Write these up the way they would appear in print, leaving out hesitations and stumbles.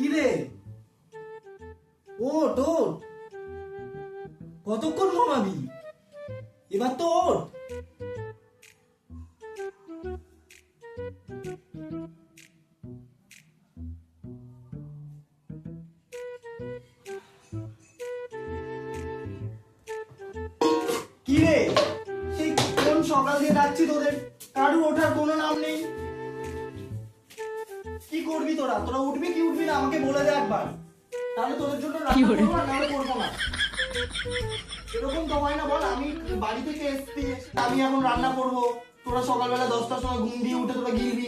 কি রে? ওঠ ওঠ, কতক্ষণ ঘুমাবি? এবার তো ওঠ। কি রে, সেই কোন সকাল দিয়ে ডাকছি তোদের, কারুর ওঠার কোনো নাম নেই। কি করবি তোরা? তোরা উঠবি কি উঠবি না আমাকে বলে দে একবার, তাহলে তোদের জন্য রান্না করবো আর নাহলে করবো না। এরকম তো হয় না বল, আমি বাড়ি থেকে এসছি, আমি এখন রান্না করবো, তোরা সকালবেলা 10টার সময় ঘুম দিয়ে উঠে তোরা গিলবি।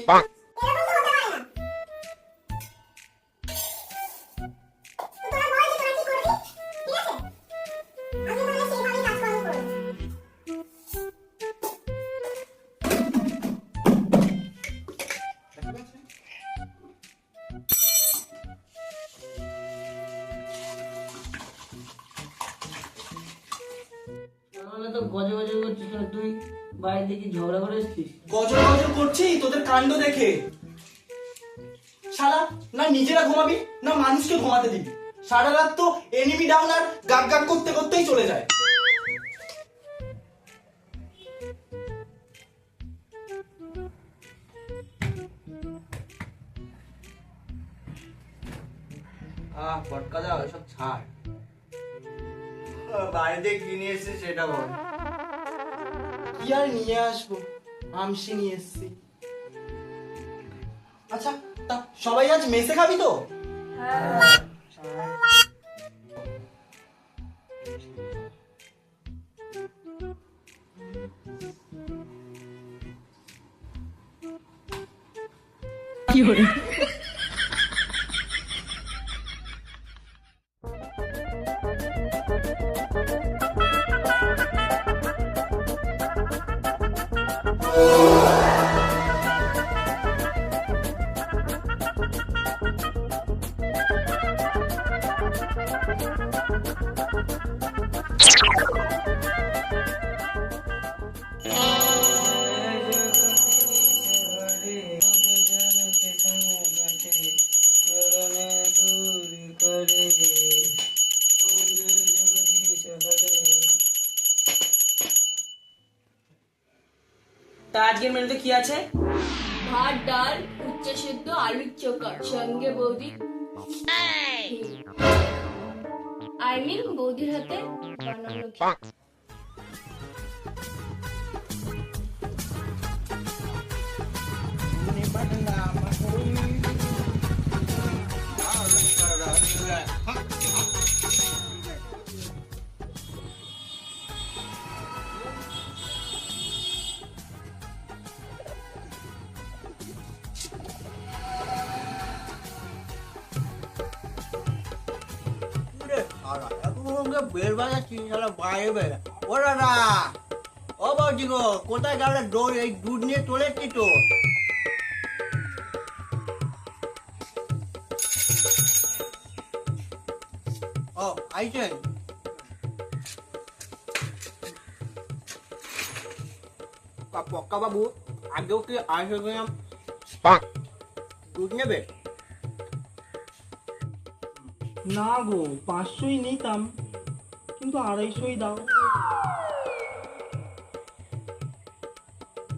তো গজে গজে করছিস না তুই? বাড়িতে কি ঝগড়া করে এসছিস? গজর গজর করছি তোদের কাণ্ড দেখে। শালা, না নিজেরা ঘুমাবি না মানুষকে ঘুমাতে দিবি। সারা রাত তো এনিমি ডাউন আর গাগ গাগ করতে করতেই চলে যায়। পটকা দাও, এসব ছাড়। বাড়িতে কি নিয়ে এসেছিস সেটা বল। কি আর নিয়ে আসবো, আমসি নিয়ে এসছি। আচ্ছা, তা সবাই আজ মেসে খাবি তো? তা আজকের মেনুতে কি আছে? ভাত, ডাল, উচ্ছে সেদ্ধ, আলুর চোখা, সঙ্গে বৌদি বৌদির হাতে বানানো ক্ষীর। বেল বাজাচ্ছিস শালা বাইরে বেলা। ও দাদা, ও বৌদি গো, কোথায় গেলে? দৌড়, এই দুধ নিয়ে চলে এসছি তো। ও আইছেন? পক্কা বাবু, আগেও কি 250 গ্রাম দুধ নেবে? না গো, 500ই নিতাম, কিন্তু 250ই দাও।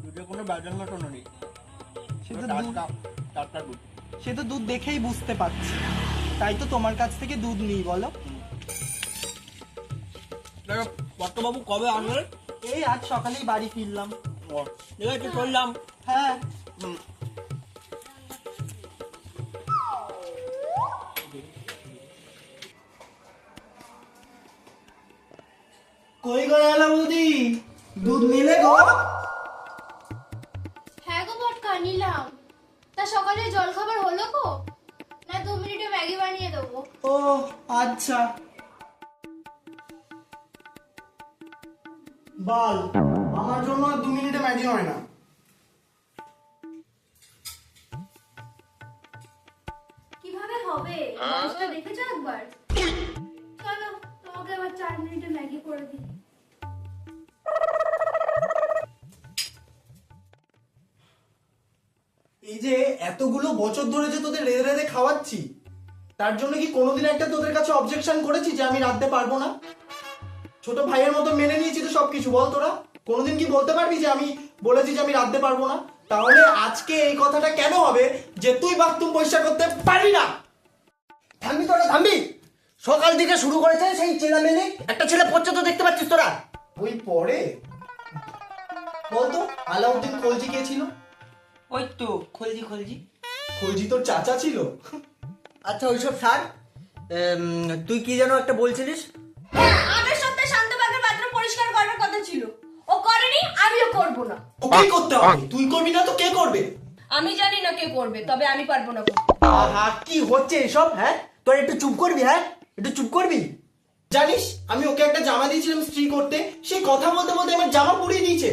দুধে কোনো বাজার মতন নেই। সে তো দুধ দেখেই বুঝতে পারছি, তাই তো তোমার কাছ থেকে দুধ নিই। বলো বাবু কবে আসবে? এই আজ সকালেই বাড়ি ফিরলাম। ঠিক আছে, চললাম। হ্যাঁ, কই গো এলা বৌদি, দুধ নিলে গো? হ্যাঁ গো পটকা, নিলাম। তা সকালে জল খাবার হলো গো, না 2 মিনিটে ম্যাগি বানিয়ে দেবো? ও আচ্ছা। বল, আমার জন্য আর 2 মিনিটে ম্যাগি হয় না। কিভাবে হবে বয়সটা দেখেছো একবার? চলো তোমাকে আবার 4 মিনিটে ম্যাগি করে দিই। এই যে এতগুলো বছর ধরে যে তোদের রেঁধে রেঁধে খাওয়াচ্ছি, তার জন্য কি কোনোদিন একটা তোদের কাছে অবজেকশন করেছি যে আমি রাঁধতে পারবো না? ছোট ভাইয়ের মতো মেনে নিয়েছি তো সবকিছু, বল তোরা কোনোদিন কি বলতে পারবি যে আমি বলেছি যে আমি রাঁধতে পারবো না? তাহলে আজকে এই কথাটা কেন হবে যে তুই বাথরুম পরিষ্কার করতে পারি না? থামবি তোরা, থামবি। সকাল থেকে শুরু করেছে সেই চেলামেলি, একটা ছেলে পড়ছে তো দেখতে পাচ্ছিস তোরা। ওই পরে বলতো আলাউদ্দিন খলজি কে ছিল? ওই তো খলজি খলজি। খলজি তোর চাচা ছিল? আচ্ছা ওইসব স্যার, তুই কি যেন একটা বলছিলিস? হ্যাঁ, আগের সপ্তাহে শান্তবাগের বাথরুম পরিষ্কার করার কথা ছিল, ও করেনি, আমিও করব না। ওকে করতে হবে, তুই করবি না তো কে করবে? আমি জানি না কে করবে, তবে আমি পারবো না করতে। আহা, কি হচ্ছে এসব? হ্যাঁ, তোরা একটু চুপ করবি? হ্যাঁ, একটু চুপ করবি? জানিস আমি ওকে একটা জামা দিয়েছিলাম স্ত্রী করতে, সে কথা বলতে বলতে আমার জামা পুড়িয়ে দিয়েছে।